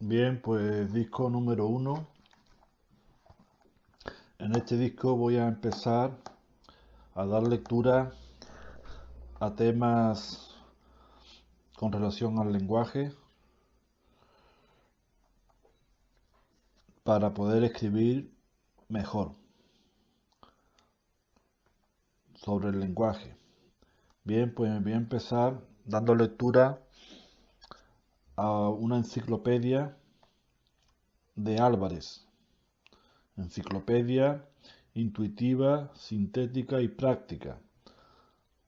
Bien, pues disco número 1. En este disco voy a empezar a dar lectura a temas con relación al lenguaje para poder escribir mejor sobre el lenguaje. Bien, pues voy a empezar dando lectura a una enciclopedia de Álvarez. Enciclopedia intuitiva, sintética y práctica.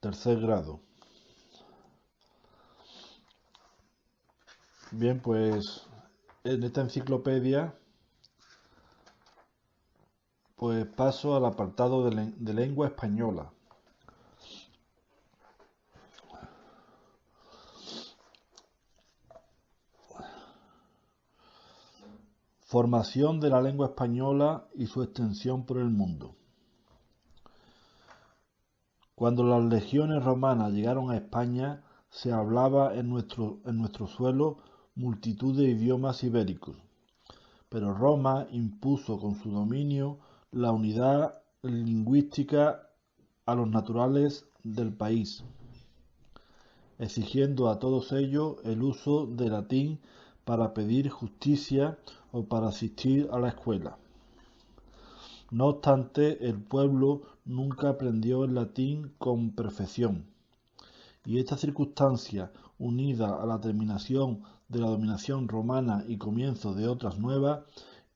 Tercer grado. Bien, pues en esta enciclopedia pues paso al apartado de lengua española. Formación de la lengua española y su extensión por el mundo. Cuando las legiones romanas llegaron a España, se hablaba en nuestro suelo multitud de idiomas ibéricos, pero Roma impuso con su dominio la unidad lingüística a los naturales del país, exigiendo a todos ellos el uso del latín para pedir justicia o para asistir a la escuela. No obstante, el pueblo nunca aprendió el latín con perfección, y esta circunstancia, unida a la terminación de la dominación romana y comienzo de otras nuevas,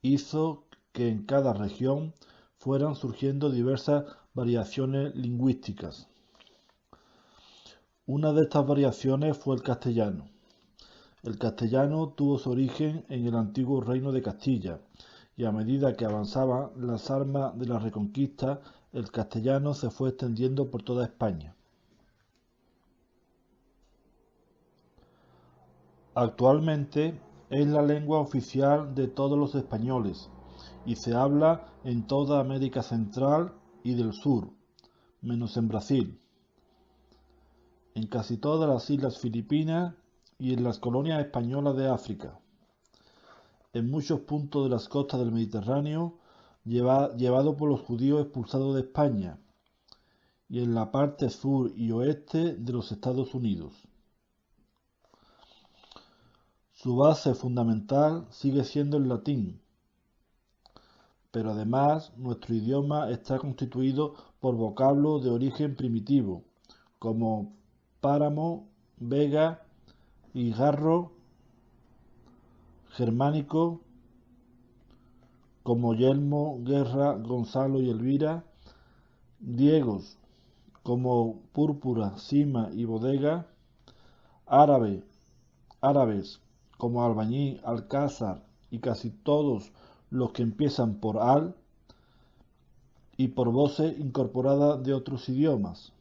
hizo que en cada región fueran surgiendo diversas variaciones lingüísticas. Una de estas variaciones fue el castellano. El castellano tuvo su origen en el antiguo reino de Castilla, y a medida que avanzaban las armas de la Reconquista, el castellano se fue extendiendo por toda España. Actualmente es la lengua oficial de todos los españoles y se habla en toda América Central y del Sur, menos en Brasil, en casi todas las islas Filipinas y en las colonias españolas de África. En muchos puntos de las costas del Mediterráneo, llevado por los judíos expulsados de España, y en la parte sur y oeste de los Estados Unidos. Su base fundamental sigue siendo el latín, pero además nuestro idioma está constituido por vocablos de origen primitivo, como páramo, vega y garro, germánico, como Yelmo, Guerra, Gonzalo y Elvira, griegos, como púrpura, cima y bodega, árabes, como albañil, alcázar y casi todos los que empiezan por al, y por voces incorporadas de otros idiomas,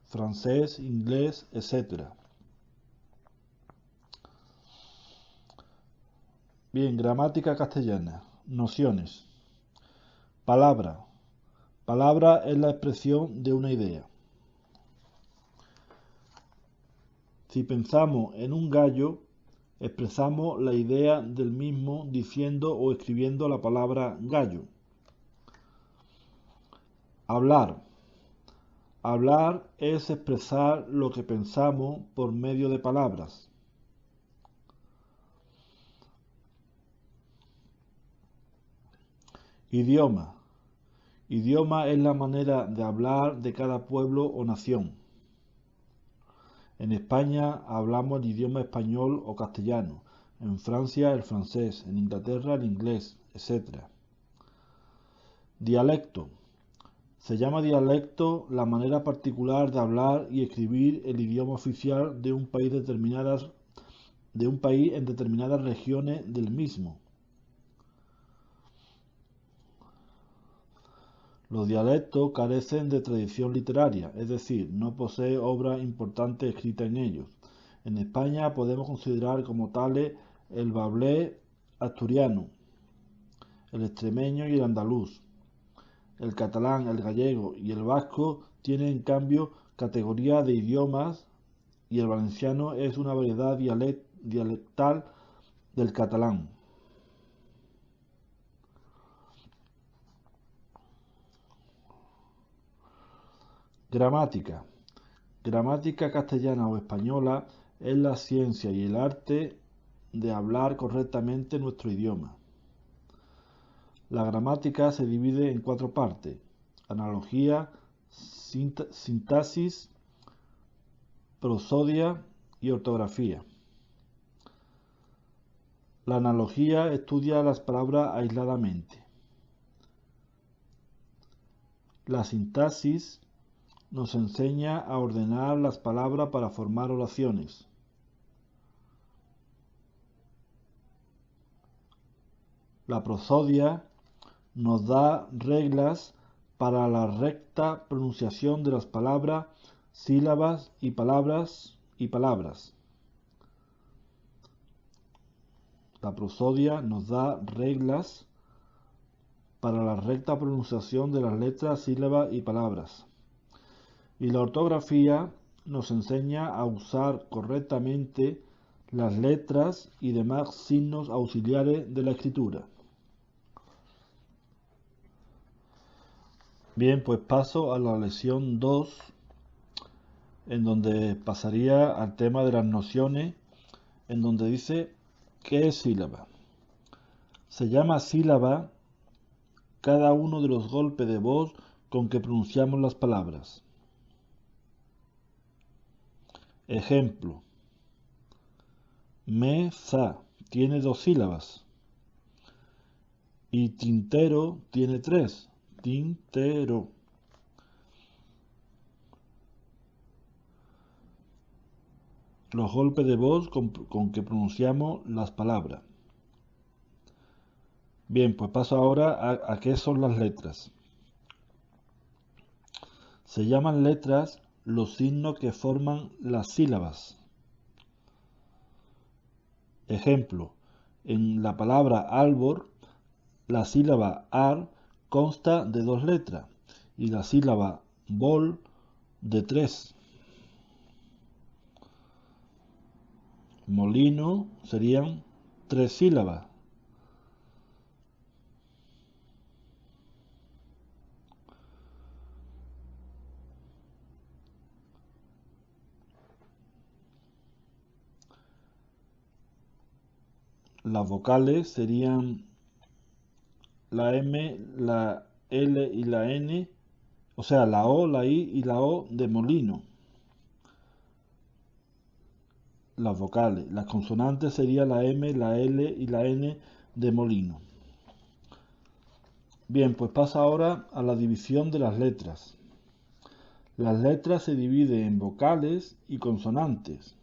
francés, inglés, etc. Bien, gramática castellana. Nociones. Palabra. Palabra es la expresión de una idea. Si pensamos en un gallo, expresamos la idea del mismo diciendo o escribiendo la palabra gallo. Hablar. Hablar es expresar lo que pensamos por medio de palabras. Idioma. Idioma es la manera de hablar de cada pueblo o nación. En España hablamos el idioma español o castellano, en Francia el francés, en Inglaterra el inglés, etc. Dialecto. Se llama dialecto la manera particular de hablar y escribir el idioma oficial de un país en determinadas regiones del mismo. Los dialectos carecen de tradición literaria, es decir, no posee obras importantes escritas en ellos. En España podemos considerar como tales el bablé asturiano, el extremeño y el andaluz. El catalán, el gallego y el vasco tienen en cambio categoría de idiomas y el valenciano es una variedad dialectal del catalán. Gramática. Gramática castellana o española es la ciencia y el arte de hablar correctamente nuestro idioma. La gramática se divide en 4 partes: analogía, sintaxis, prosodia y ortografía. La analogía estudia las palabras aisladamente. La sintaxis nos enseña a ordenar las palabras para formar oraciones. La prosodia nos da reglas para la recta pronunciación de las palabras, sílabas y palabras. La prosodia nos da reglas para la recta pronunciación de las letras, sílabas y palabras. Y la ortografía nos enseña a usar correctamente las letras y demás signos auxiliares de la escritura. Bien, pues paso a la lección 2, en donde pasaría al tema de las nociones, en donde dice ¿qué es sílaba? Se llama sílaba cada uno de los golpes de voz con que pronunciamos las palabras. Ejemplo: mesa tiene 2 sílabas y tintero tiene 3. Tintero. Los golpes de voz con que pronunciamos las palabras. Bien, pues paso ahora a qué son las letras. Se llaman letras los signos que forman las sílabas. Ejemplo: en la palabra árbol, la sílaba ar consta de 2 letras y la sílaba bol de 3. Molino serían 3 sílabas. Las vocales serían la M, la L y la N, o sea, la O, la I y la O de molino. Las vocales. Las consonantes serían la M, la L y la N de molino. Bien, pues pasa ahora a la división de las letras. Las letras se dividen en vocales y consonantes.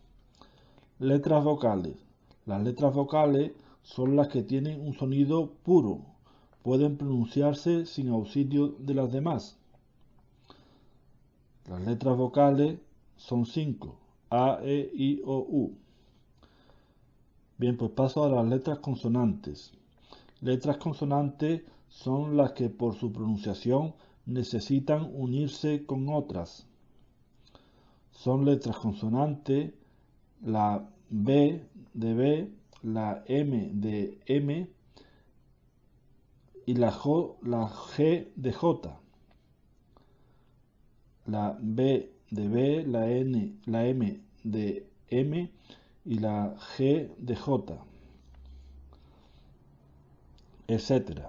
Letras vocales. Las letras vocales son las que tienen un sonido puro. Pueden pronunciarse sin auxilio de las demás. Las letras vocales son 5: A, E, I, O, U. Bien, pues paso a las letras consonantes. Letras consonantes son las que por su pronunciación necesitan unirse con otras. Son letras consonantes la B de B, la M de M y la G de J. La B de B, la M de M y la G de J, etc.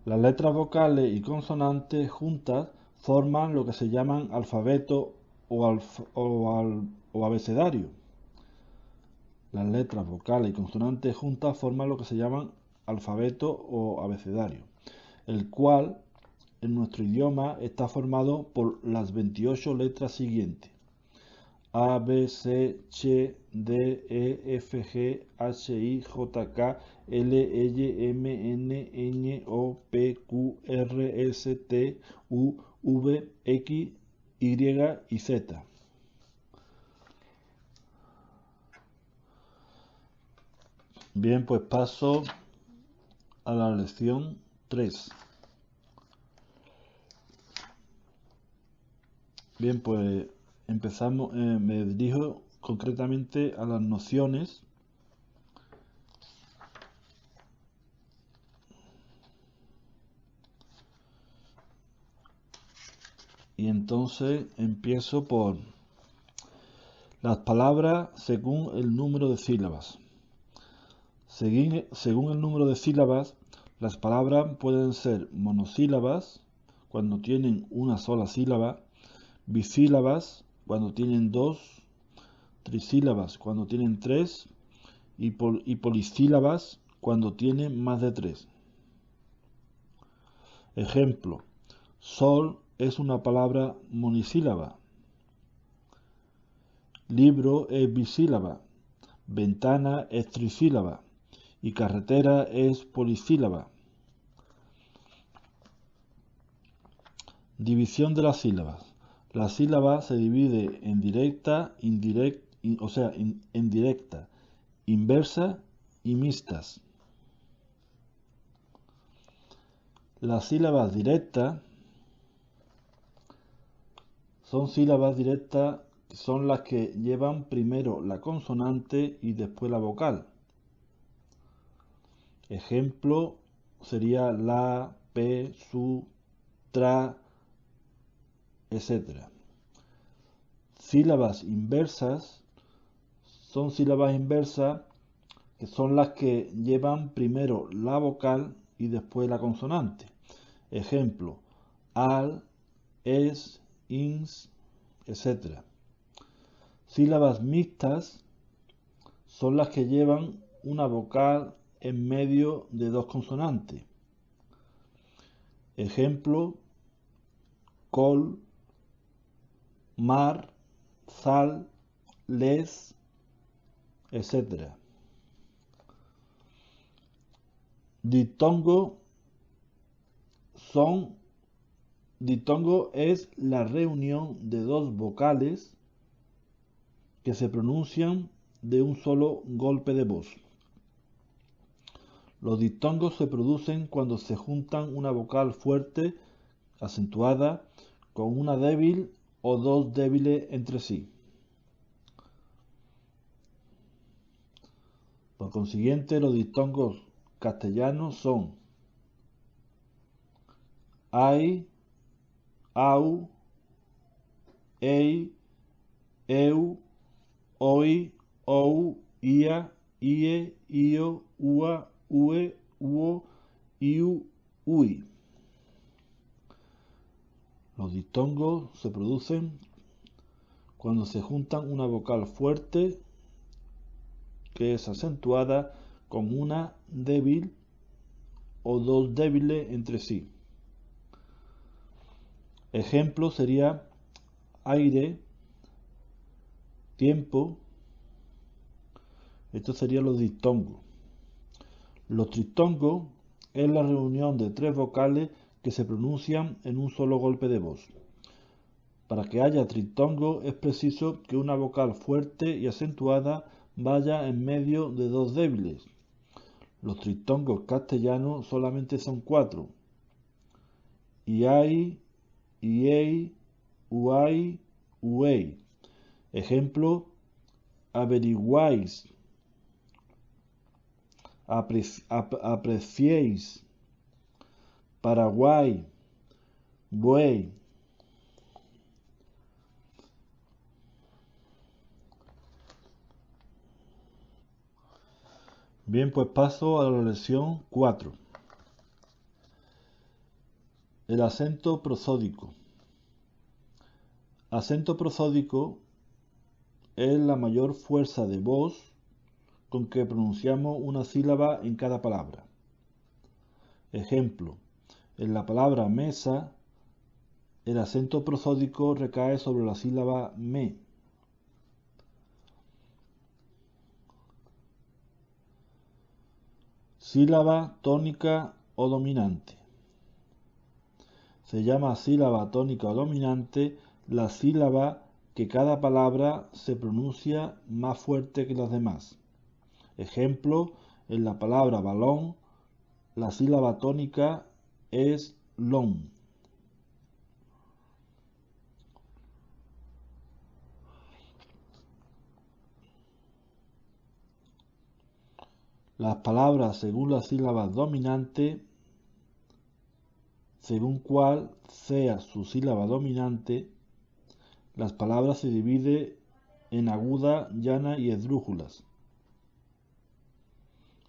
Las letras vocales y consonantes juntas forman lo que se llaman alfabeto o abecedario. Las letras vocales y consonantes juntas forman lo que se llaman alfabeto o abecedario, el cual en nuestro idioma está formado por las 28 letras siguientes: A, B, C, H, D, E, F, G, H, I, J, K, L, L, M, N, Ñ, O, P, Q, R, S, T, U, V, X, Y y Z. Bien, pues paso a la lección 3. Bien, pues empezamos, me dirijo concretamente a las nociones y entonces empiezo por las palabras según el número de sílabas. Según el número de sílabas, las palabras pueden ser monosílabas cuando tienen una sola sílaba, bisílabas cuando tienen dos, trisílabas cuando tienen tres y polisílabas cuando tienen más de tres. Ejemplo: sol es una palabra monisílaba. Libro es bisílaba. Ventana es trisílaba. Y carretera es polisílaba. División de las sílabas. La sílaba se divide en directa, en directa, inversa y mixtas. Las sílabas directas son las que llevan primero la consonante y después la vocal. Ejemplo sería la, pe, su, tra, etc. Sílabas inversas son sílabas inversas que son las que llevan primero la vocal y después la consonante. Ejemplo: al, es, ins, etc. Sílabas mixtas son las que llevan una vocal en medio de dos consonantes. Ejemplo: col, mar, sal, les, etc. Diptongo es la reunión de dos vocales que se pronuncian de un solo golpe de voz. Los diptongos se producen cuando se juntan una vocal fuerte, acentuada, con una débil o dos débiles entre sí. Por consiguiente, los diptongos castellanos son ai, au, ei, eu, oi, ou, ia, ie, io, ua, ue, uo, iu, ui. Los diptongos se producen cuando se juntan una vocal fuerte que es acentuada con una débil o dos débiles entre sí. Ejemplo sería aire, tiempo. Estos serían los diptongos. Los triptongos es la reunión de tres vocales que se pronuncian en un solo golpe de voz. Para que haya triptongo es preciso que una vocal fuerte y acentuada vaya en medio de dos débiles. Los triptongos castellanos solamente son 4: iai, iei, uai, uei. Ejemplo: averiguáis, apreciéis, Paraguay, buey. Bien, pues paso a la lección 4. El acento prosódico. Acento prosódico es la mayor fuerza de voz con que pronunciamos una sílaba en cada palabra. Ejemplo: en la palabra mesa, el acento prosódico recae sobre la sílaba me. Sílaba tónica o dominante. Se llama sílaba tónica o dominante la sílaba que cada palabra se pronuncia más fuerte que las demás. Ejemplo: en la palabra balón, la sílaba tónica es lon. Las palabras según la sílaba dominante según cuál sea su sílaba dominante, las palabras se dividen en aguda, llana y esdrújulas.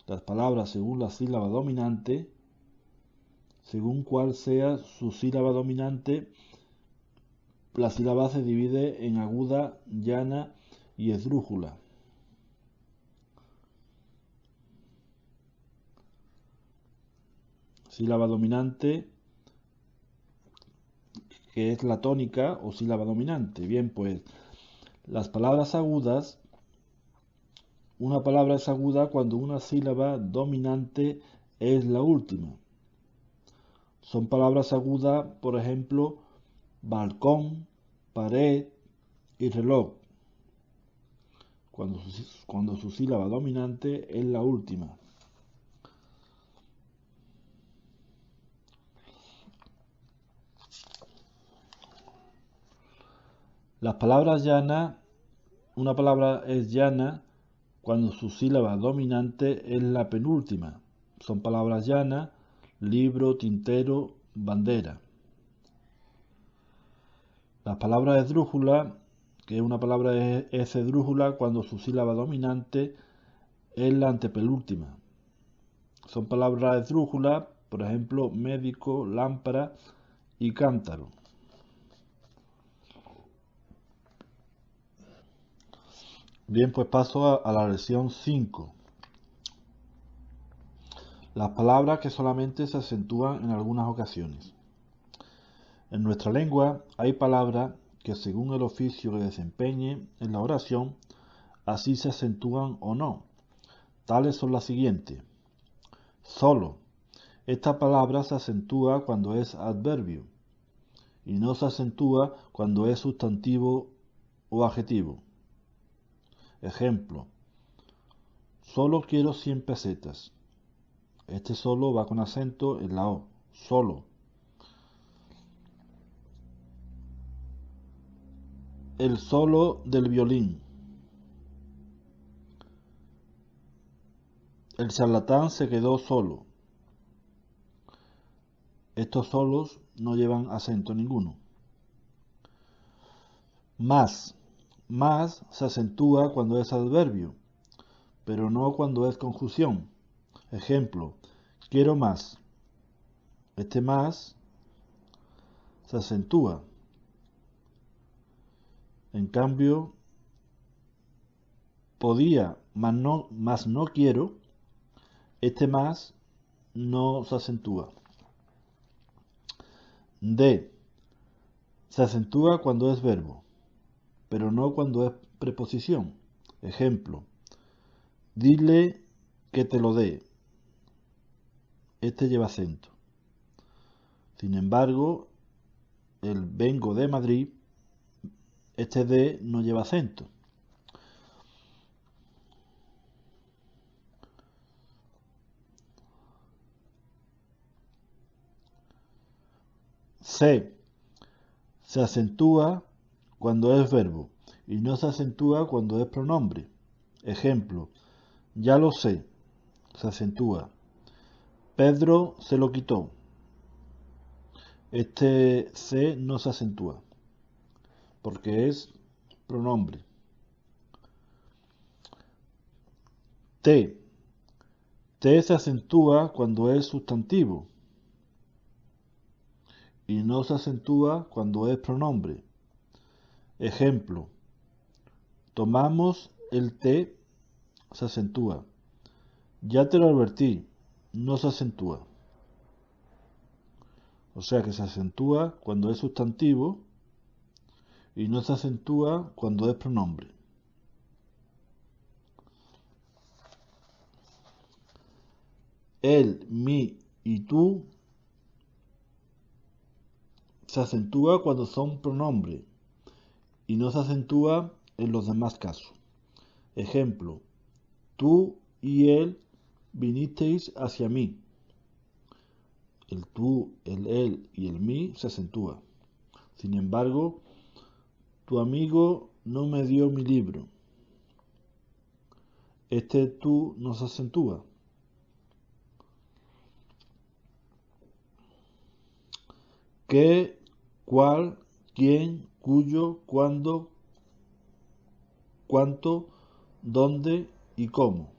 Las palabras según la sílaba dominante, según cuál sea su sílaba dominante, la sílaba se divide en aguda, llana y esdrújula. Sílaba dominante, que es la tónica o sílaba dominante. Bien, pues las palabras agudas, una palabra es aguda cuando una sílaba dominante es la última. Son palabras agudas, por ejemplo, balcón, pared y reloj, cuando su sílaba dominante es la última. Las palabras llanas, una palabra es llana cuando su sílaba dominante es la penúltima. Son palabras llanas: libro, tintero, bandera. Las palabras esdrújulas, que una palabra es esdrújula cuando su sílaba dominante es la antepenúltima. Son palabras esdrújulas, por ejemplo, médico, lámpara y cántaro. Bien, pues paso a la lección 5. Las palabras que solamente se acentúan en algunas ocasiones. En nuestra lengua hay palabras que, según el oficio que desempeñe en la oración, así se acentúan o no. Tales son las siguientes. Solo. Esta palabra se acentúa cuando es adverbio y no se acentúa cuando es sustantivo o adjetivo. Ejemplo: solo quiero 100 pesetas. Este solo va con acento en la O. Solo. El solo del violín. El charlatán se quedó solo. Estos solos no llevan acento ninguno. Más. Más se acentúa cuando es adverbio, pero no cuando es conjunción. Ejemplo: quiero más. Este más se acentúa. En cambio, podía, más no quiero, este más no se acentúa. De. Se acentúa cuando es verbo, pero no cuando es preposición. Ejemplo: dile que te lo dé. Este lleva acento. Sin embargo, el vengo de Madrid, este de no lleva acento. Se acentúa cuando es verbo y no se acentúa cuando es pronombre. Ejemplo: ya lo sé, se acentúa. Pedro se lo quitó. Este se no se acentúa porque es pronombre. Te. Te se acentúa cuando es sustantivo y no se acentúa cuando es pronombre. Ejemplo: tomamos el té, se acentúa. Ya te lo advertí, no se acentúa. O sea que se acentúa cuando es sustantivo y no se acentúa cuando es pronombre. Él, mí y tú se acentúa cuando son pronombres y no se acentúa en los demás casos. Ejemplo: tú y él vinisteis hacia mí. El tú, el él y el mí se acentúa. Sin embargo, tu amigo no me dio mi libro. Este tú no se acentúa. qué, cuál, quién, cuyo, cuándo, cuánto, dónde y cómo.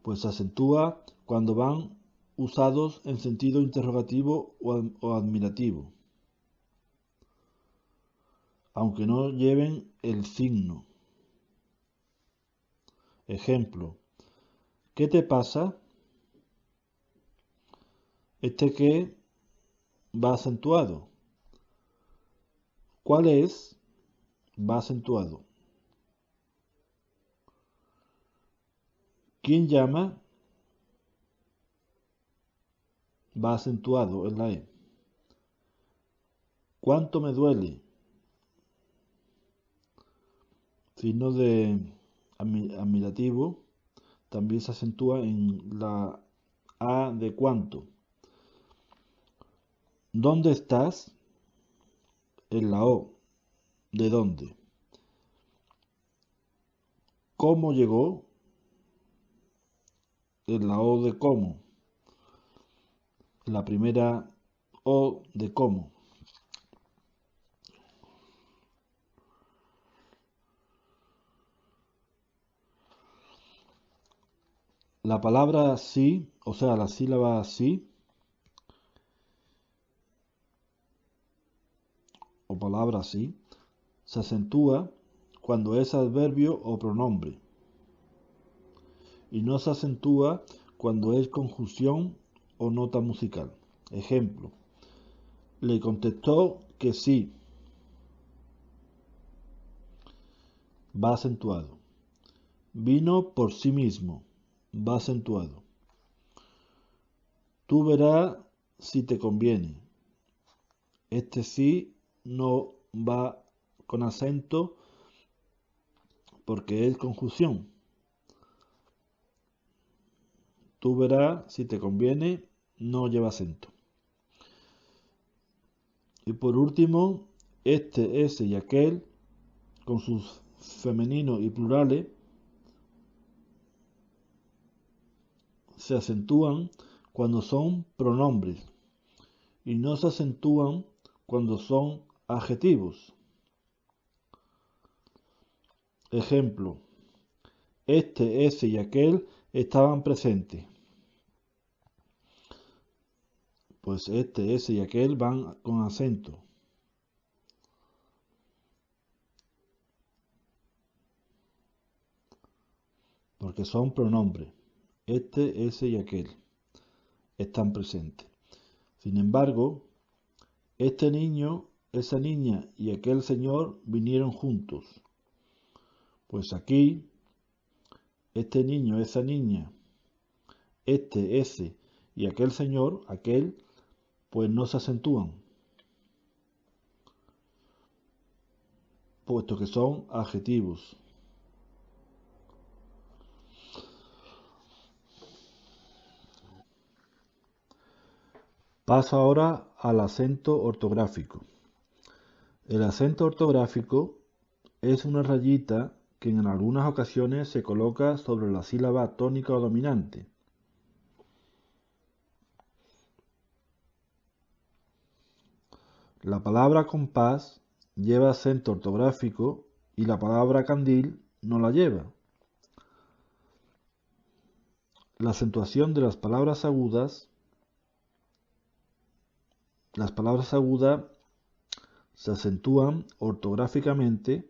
Pues se acentúa cuando van usados en sentido interrogativo o admirativo, aunque no lleven el signo. Ejemplo: ¿qué te pasa? Este qué va acentuado. ¿Cuál es? Va acentuado. ¿Quién llama? Va acentuado en la E. ¿Cuánto me duele? Signo de admirativo también se acentúa en la A de cuánto. ¿Dónde estás? En la O de dónde. ¿Cómo llegó? En la O de cómo. La primera O de cómo. La palabra sí, o sea, la sílaba sí, o palabra sí, se acentúa cuando es adverbio o pronombre, y no se acentúa cuando es conjunción o nota musical. Ejemplo: le contestó que sí, va acentuado. Vino por sí mismo, va acentuado. Tú verás si te conviene. Este sí no va con acento porque es conjunción. Tú verás si te conviene, no lleva acento. Y por último, este, ese y aquel, con sus femeninos y plurales, se acentúan cuando son pronombres y no se acentúan cuando son adjetivos. Ejemplo: este, ese y aquel estaban presentes. Pues este, ese y aquel van con acento, porque son pronombres. Este, ese y aquel están presentes. Sin embargo, este niño, esa niña y aquel señor vinieron juntos. Pues aquí, este niño, esa niña, este, ese y aquel señor, aquel, pues no se acentúan, puesto que son adjetivos. Paso ahora al acento ortográfico. El acento ortográfico es una rayita que en algunas ocasiones se coloca sobre la sílaba tónica o dominante. La palabra compás lleva acento ortográfico y la palabra candil no la lleva. La acentuación de las palabras agudas se acentúan ortográficamente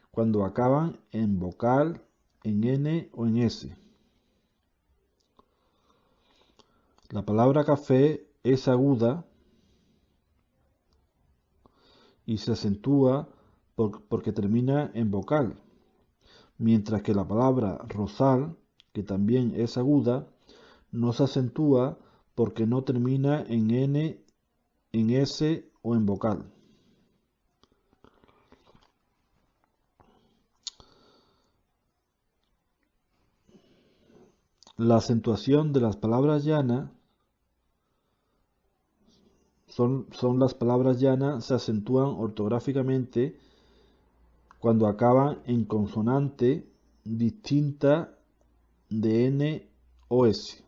cuando acaban en vocal, en N o en S. La palabra café es aguda y se acentúa porque termina en vocal, mientras que la palabra rosal, que también es aguda, no se acentúa porque no termina en N, en S o en vocal. La acentuación de las palabras llanas son las palabras llanas se acentúan ortográficamente cuando acaban en consonante distinta de N o S.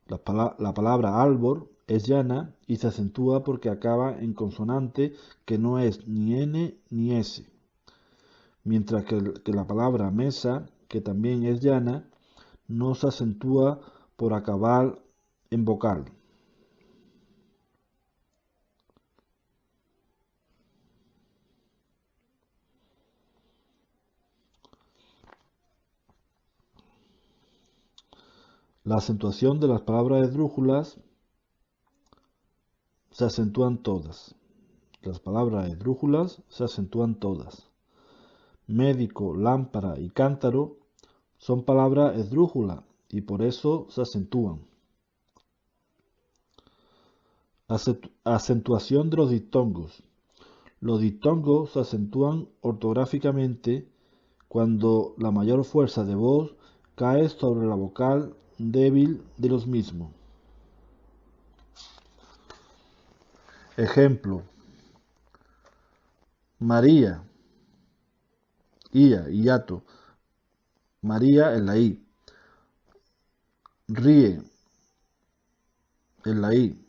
La palabra árbol es llana y se acentúa porque acaba en consonante que no es ni N ni S, mientras que la palabra mesa, que también es llana, no se acentúa por acabar en vocal. La acentuación de las palabras esdrújulas se acentúan todas. Las palabras esdrújulas se acentúan todas. Médico, lámpara y cántaro son palabras esdrújulas y por eso se acentúan. Acentuación de los diptongos. Los diptongos se acentúan ortográficamente cuando la mayor fuerza de voz cae sobre la vocal débil de los mismos. Ejemplo: María, ia, hiato. María en la I. Ríe en la I,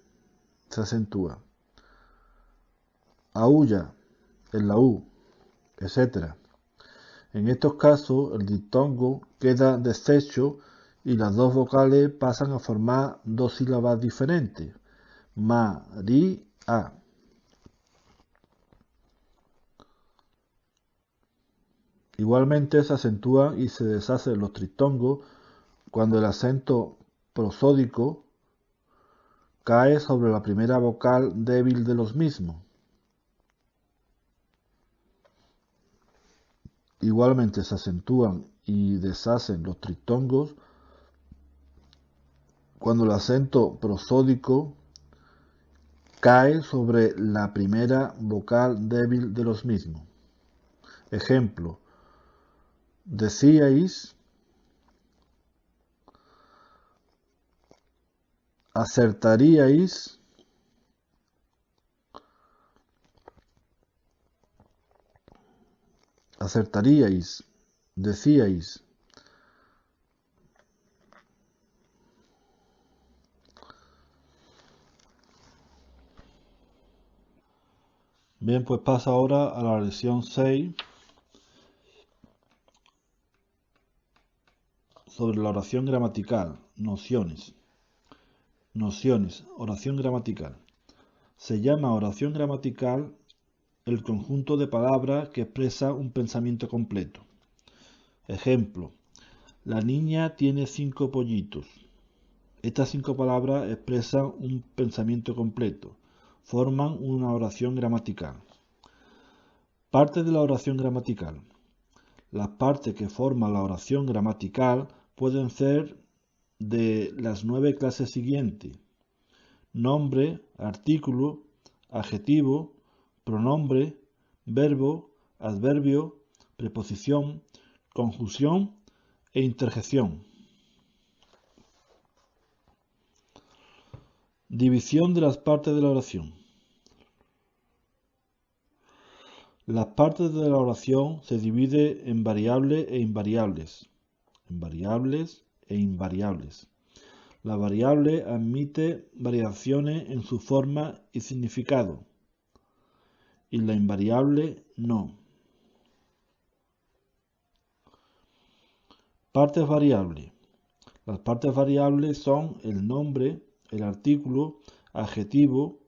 se acentúa. Aúlla en la U, etc. En estos casos, el diptongo queda deshecho y las dos vocales pasan a formar dos sílabas diferentes. Ma-ri-a. Igualmente se acentúan y se deshacen los triptongos cuando el acento prosódico cae sobre la primera vocal débil de los mismos. Igualmente se acentúan y deshacen los triptongos cuando el acento prosódico cae sobre la primera vocal débil de los mismos. Ejemplo: decíais, acertaríais, acertaríais, decíais. Bien, pues pasa ahora a la lección 6 sobre la oración gramatical, nociones. Nociones, oración gramatical. Se llama oración gramatical el conjunto de palabras que expresa un pensamiento completo. Ejemplo: la niña tiene 5 pollitos. Estas 5 palabras expresan un pensamiento completo, forman una oración gramatical. Partes de la oración gramatical. Las partes que forman la oración gramatical pueden ser de las 9 clases siguientes: nombre, artículo, adjetivo, pronombre, verbo, adverbio, preposición, conjunción e interjección. División de las partes de la oración. Las partes de la oración se dividen en variables e invariables. La variable admite variaciones en su forma y significado, y la invariable no. Partes variables. Las partes variables son el nombre, el artículo, adjetivo,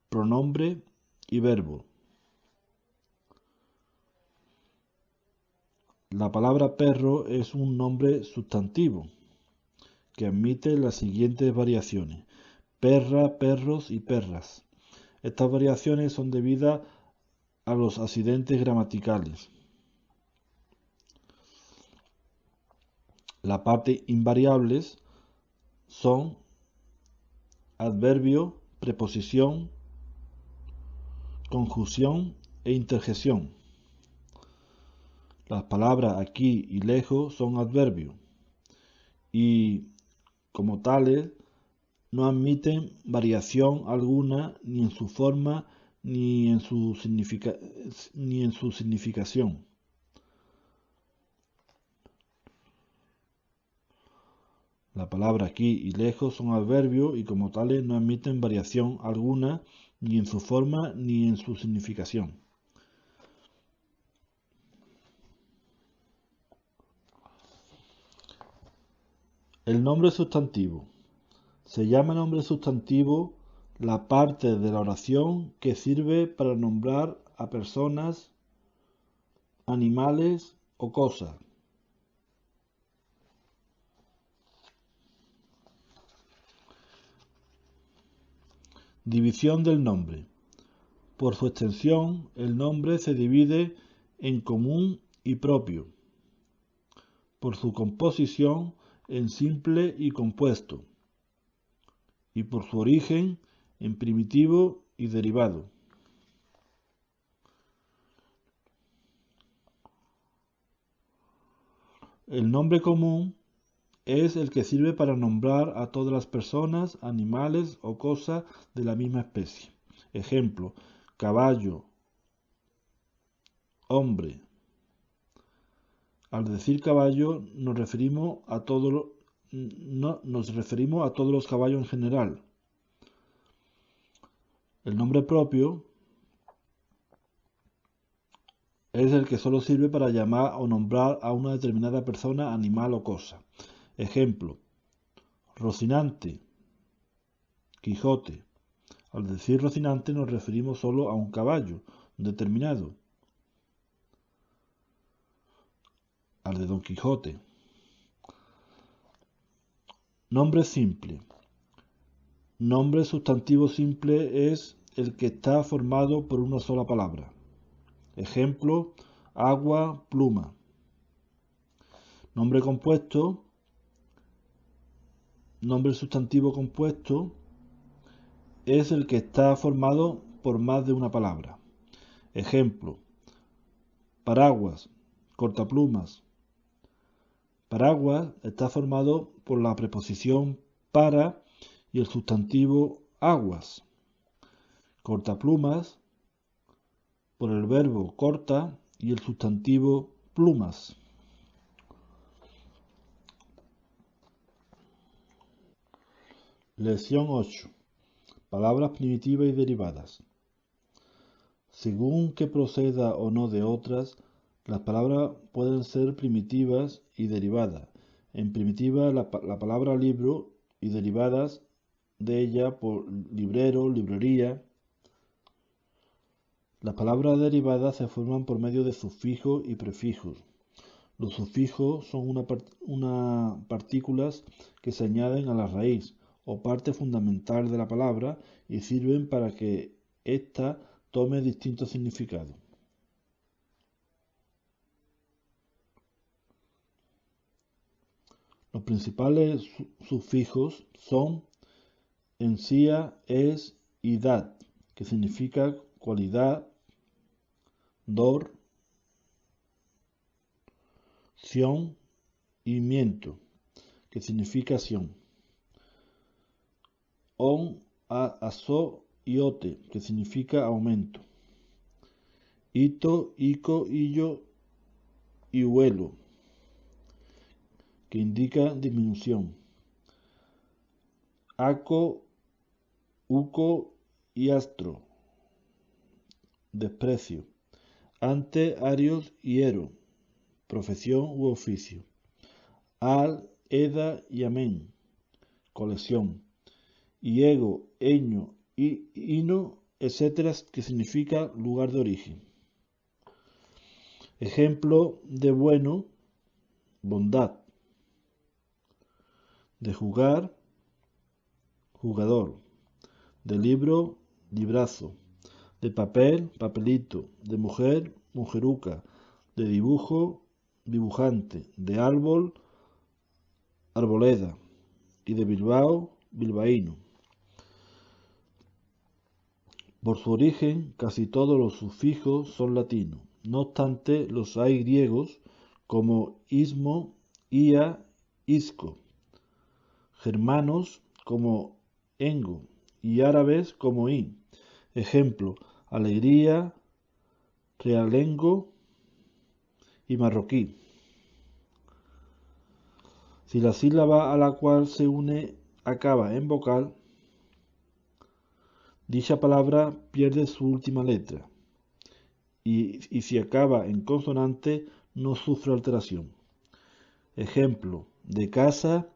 pronombre y verbo. La palabra perro es un nombre sustantivo que admite las siguientes variaciones: perra, perros y perras. Estas variaciones son debidas a los accidentes gramaticales. La parte invariables son adverbio, preposición, conjunción e interjección. Las palabras aquí y lejos son adverbios y, como tales, no admiten variación alguna ni en su forma ni en su significación. La palabra aquí y lejos son adverbios y como tales no admiten variación alguna ni en su forma ni en su significación. El nombre sustantivo. Se llama nombre sustantivo la parte de la oración que sirve para nombrar a personas, animales o cosas. División del nombre. Por su extensión, el nombre se divide en común y propio. Por su composición, en simple y compuesto. Y por su origen, en primitivo y derivado. El nombre común es el que sirve para nombrar a todas las personas, animales o cosas de la misma especie. Ejemplo, caballo, hombre. Al decir caballo nos referimos a todos los caballos en general. El nombre propio es el que solo sirve para llamar o nombrar a una determinada persona, animal o cosa. Ejemplo, Rocinante, Quijote. Al decir Rocinante nos referimos solo a un caballo determinado, al de Don Quijote. Nombre simple. Nombre sustantivo simple es el que está formado por una sola palabra. Ejemplo, agua, pluma. Nombre compuesto. Nombre sustantivo compuesto es el que está formado por más de una palabra. Ejemplo, paraguas, cortaplumas. Paraguas está formado por la preposición para y el sustantivo aguas. Cortaplumas por el verbo corta y el sustantivo plumas. Lección 8. Palabras primitivas y derivadas. Según que proceda o no de otras, las palabras pueden ser primitivas y derivadas. En primitiva la palabra libro y derivadas de ella por librero, librería. Las palabras derivadas se forman por medio de sufijos y prefijos. Los sufijos son unas partículas que se añaden a la raíz o parte fundamental de la palabra y sirven para que ésta tome distintos significados. Los principales sufijos son encía, es y dad, que significa cualidad, dor, ción y miento, que significa acción. On, aso y ote, que significa aumento. Ito, ico, illo y huelo, que indica disminución. Aco, uco y astro, desprecio. Ante, arios y ero, profesión u oficio. Al, eda y amén, colección. Y ego, eño y hino, etcétera, que significa lugar de origen. Ejemplo de bueno, bondad. De jugar, jugador. De libro, librazo. De papel, papelito. De mujer, mujeruca. De dibujo, dibujante. De árbol, arboleda. Y de Bilbao, bilbaíno. Por su origen, casi todos los sufijos son latinos. No obstante, los hay griegos como ismo, ia, isco, germanos como engo y árabes como in. Ejemplo, alegría, realengo y marroquí. Si la sílaba a la cual se une acaba en vocal, dicha palabra pierde su última letra. Y si acaba en consonante, no sufre alteración. Ejemplo, de casa,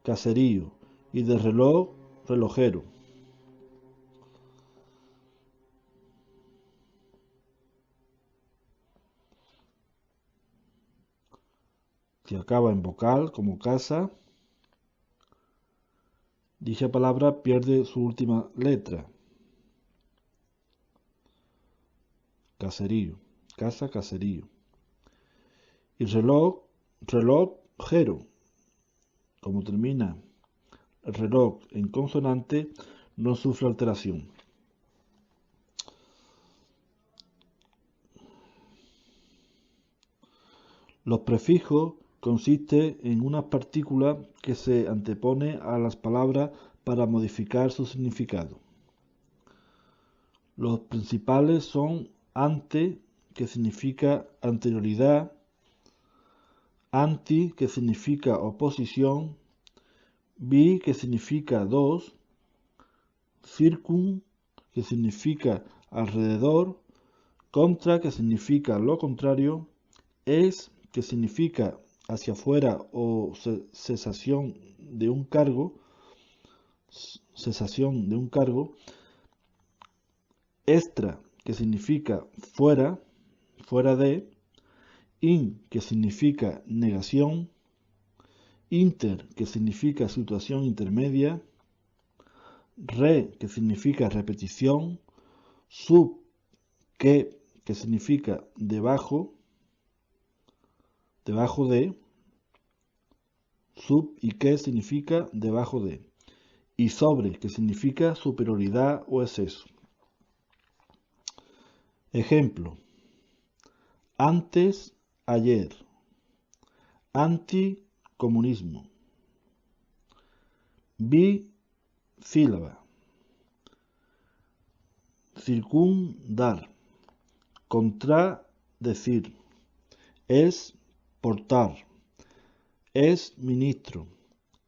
caserío, y de reloj, relojero. Si acaba en vocal, como casa, dicha palabra pierde su última letra. Caserío, casa, caserío. Y reloj, relojero. Como termina el reloj en consonante, no sufre alteración. Los prefijos consisten en una partícula que se antepone a las palabras para modificar su significado. Los principales son ante, que significa anterioridad, anti, que significa oposición, bi, que significa dos, circum, que significa alrededor, contra, que significa lo contrario, es, que significa hacia afuera o cesación de un cargo, extra, que significa fuera, fuera de, in, que significa negación, inter, que significa situación intermedia, re, que significa repetición, sub, que significa debajo, debajo de, sub y que significa debajo de, y sobre, que significa superioridad o exceso. Ejemplo, antes, ayer, anticomunismo, bisílaba, circundar, contradecir, es portar, es ministro,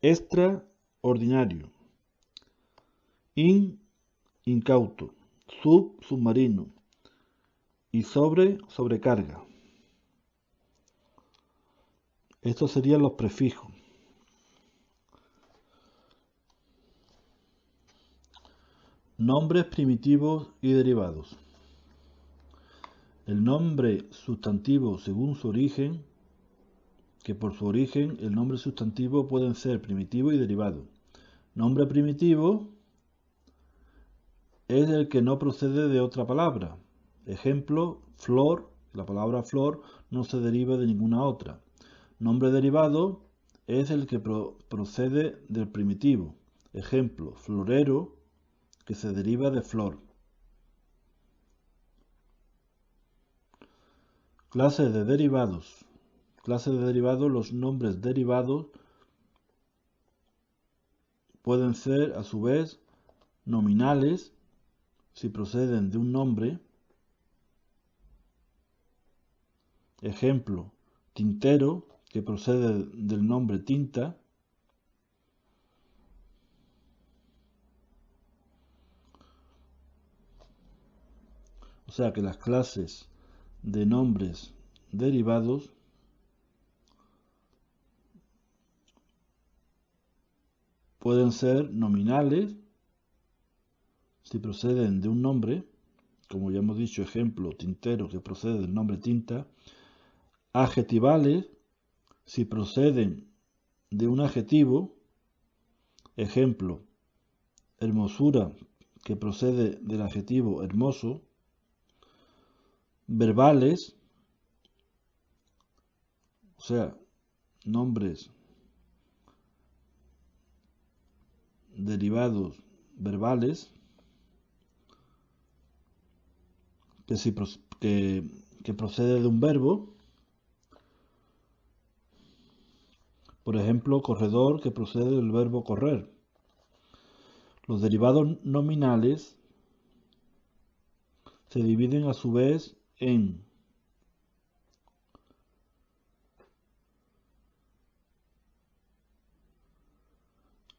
extraordinario, incauto, submarino y sobrecarga. Estos serían los prefijos. Nombres primitivos y derivados. El nombre sustantivo según su origen, que por su origen el nombre sustantivo pueden ser primitivo y derivado. Nombre primitivo es el que no procede de otra palabra. Ejemplo, flor, la palabra flor no se deriva de ninguna otra. Nombre derivado es el que procede del primitivo. Ejemplo, florero, que se deriva de flor. Clase de derivados. Clase de derivados, los nombres derivados pueden ser a su vez nominales si proceden de un nombre. Ejemplo, tintero, que procede del nombre tinta. O sea que las clases de nombres derivados pueden ser nominales si proceden de un nombre, como ya hemos dicho, ejemplo, tintero, que procede del nombre tinta. Adjetivales si proceden de un adjetivo, ejemplo, hermosura, que procede del adjetivo hermoso. Verbales, o sea, nombres derivados verbales, que procede de un verbo. Por ejemplo, corredor, que procede del verbo correr. Los derivados nominales se dividen a su vez en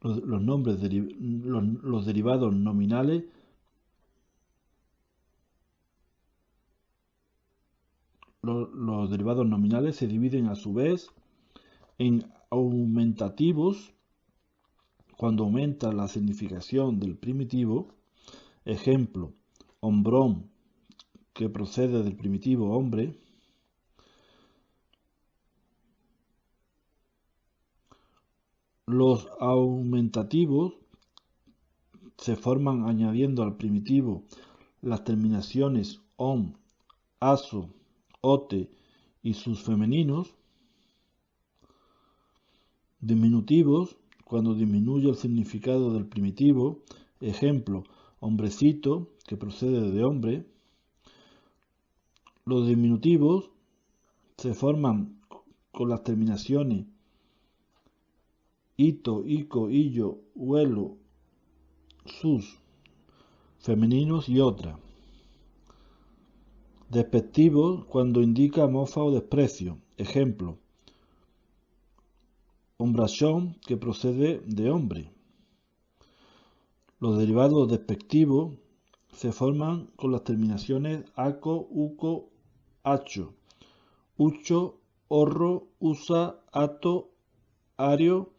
los derivados nominales los derivados nominales se dividen a su vez en aumentativos cuando aumenta la significación del primitivo. Ejemplo, hombrón, que procede del primitivo hombre. Los aumentativos se forman añadiendo al primitivo las terminaciones on, aso, ote y sus femeninos. Diminutivos, cuando disminuye el significado del primitivo. Ejemplo, hombrecito, que procede de hombre. Los diminutivos se forman con las terminaciones ito, ico, illo, huelo, sus, femeninos y otra. Despectivos, cuando indica mofa o desprecio. Ejemplo, hombrachón, que procede de hombre. Los derivados despectivos se forman con las terminaciones aco, uco, acho, ucho, horro, usa, ato, ario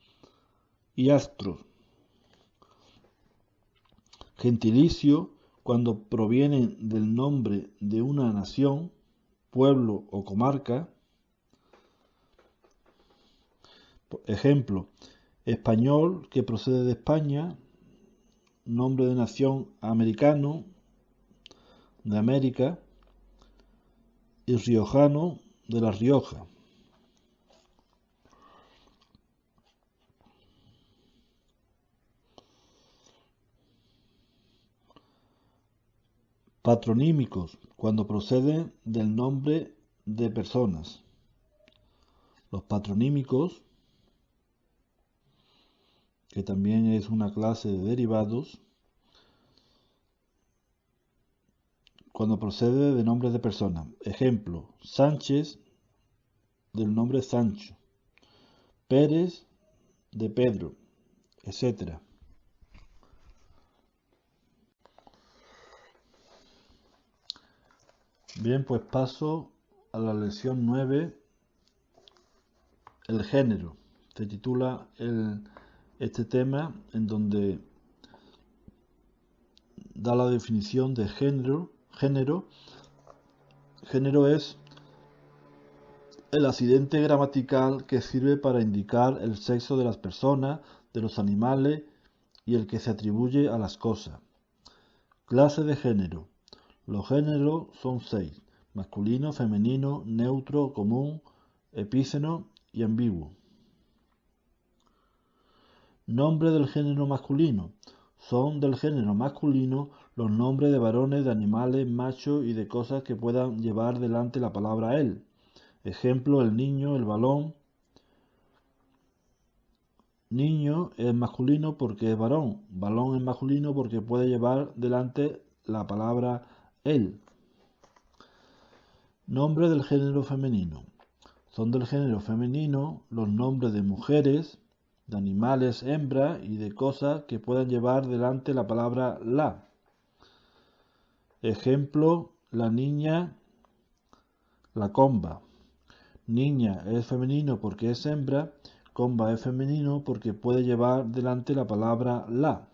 y astro. Gentilicio, cuando provienen del nombre de una nación, pueblo o comarca. Ejemplo, español, que procede de España, nombre de nación americano, de América, y riojano, de La Rioja. Patronímicos, cuando proceden del nombre de personas. Los patronímicos, que también es una clase de derivados, cuando procede de nombres de personas. Ejemplo, Sánchez, del nombre Sancho, Pérez, de Pedro, etc. Bien, pues paso a la lección 9, el género. Se titula este tema, en donde da la definición de género. Género es el accidente gramatical que sirve para indicar el sexo de las personas, de los animales y el que se atribuye a las cosas. Clase de género. Los géneros son 6: masculino, femenino, neutro, común, epíceno y ambiguo. Nombre del género masculino. Son del género masculino los nombres de varones, de animales, machos y de cosas que puedan llevar delante la palabra él. Ejemplo, el niño, el balón. Niño es masculino porque es varón. Balón es masculino porque puede llevar delante la palabra él. Nombre del género femenino. Son del género femenino los nombres de mujeres, de animales hembra y de cosas que puedan llevar delante la palabra la. Ejemplo, la niña, la comba. Niña es femenino porque es hembra, comba es femenino porque puede llevar delante la palabra la.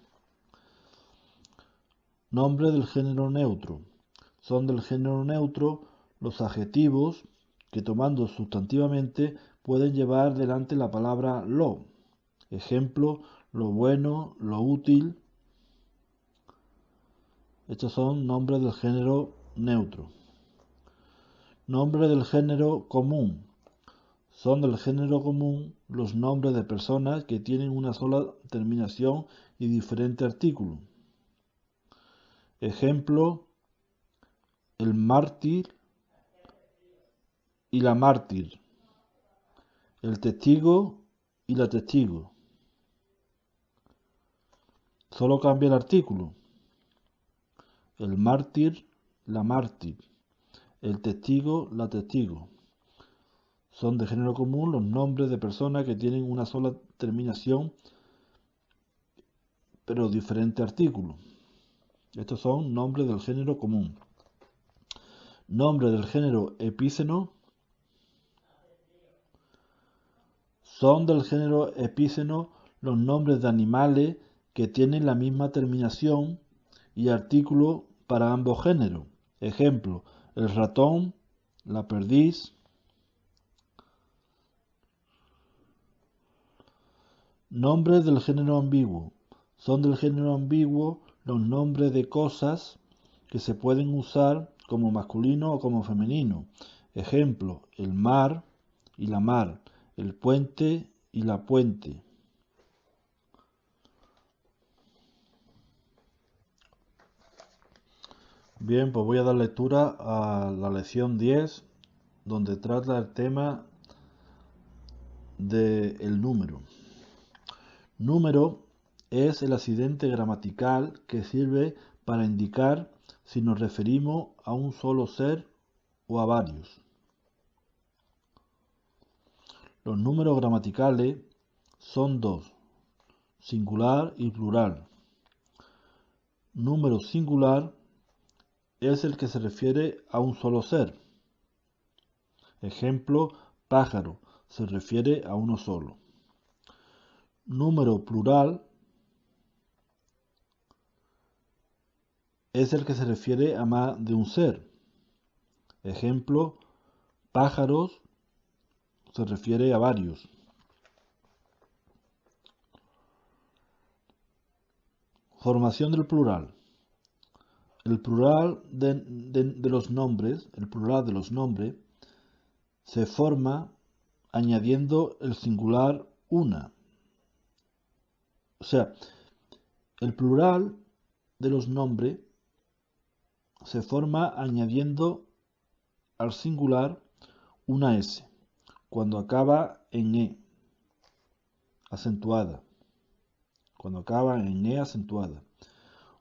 Nombre del género neutro. Son del género neutro los adjetivos que, tomando sustantivamente, pueden llevar delante la palabra lo. Ejemplo, lo bueno, lo útil. Estos son nombres del género neutro. Nombre del género común. Son del género común los nombres de personas que tienen una sola terminación y diferente artículo. Ejemplo, el mártir y la mártir, el testigo y la testigo. Solo cambia el artículo. El mártir, la mártir, el testigo, la testigo. Son de género común los nombres de personas que tienen una sola terminación pero diferente artículo. Estos son nombres del género común. Nombre del género epíceno. Son del género epíceno los nombres de animales que tienen la misma terminación y artículo para ambos géneros. Ejemplo, el ratón, la perdiz. Nombres del género ambiguo. Son del género ambiguo los nombres de cosas que se pueden usar como masculino o como femenino. Ejemplo, el mar y la mar, el puente y la puente. Bien, pues voy a dar lectura a la lección 10, donde trata el tema del número. Número es el accidente gramatical que sirve para indicar si nos referimos a un solo ser o a varios. Los números gramaticales son dos, singular y plural. Número singular es el que se refiere a un solo ser. Ejemplo, pájaro, se refiere a uno solo. Número plural es el que se refiere a más de un ser. Ejemplo, pájaros se refiere a varios. Formación del plural. El plural de los nombres, se forma añadiendo el singular una. O sea, el plural de los nombres se forma añadiendo al singular una S, cuando acaba en E, acentuada. Cuando acaba en E acentuada.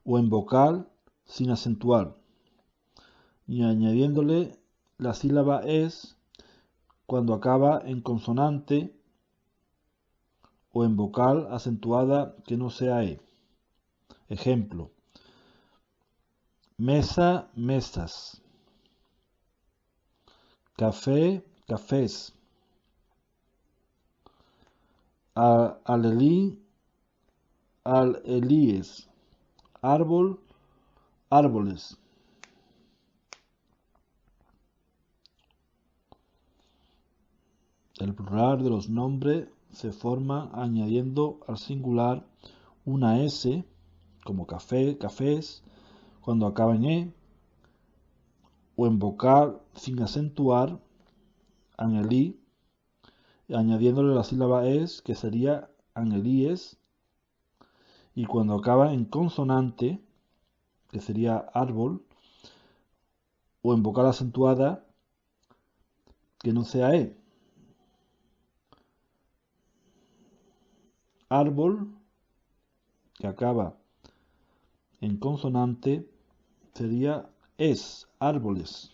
O en vocal sin acentuar. Y añadiéndole la sílaba es cuando acaba en consonante o en vocal acentuada que no sea E. Ejemplo, mesa, mesas. Café, cafés. Alelí, alelíes. Árbol, árboles. El plural de los nombres se forma añadiendo al singular una S, como café, cafés, cuando acaba en E, o en vocal sin acentuar, anelí, añadiéndole la sílaba es, que sería anelíes, y cuando acaba en consonante, que sería árbol, o en vocal acentuada, que no sea E. Árbol, que acaba en consonante, sería es, árboles.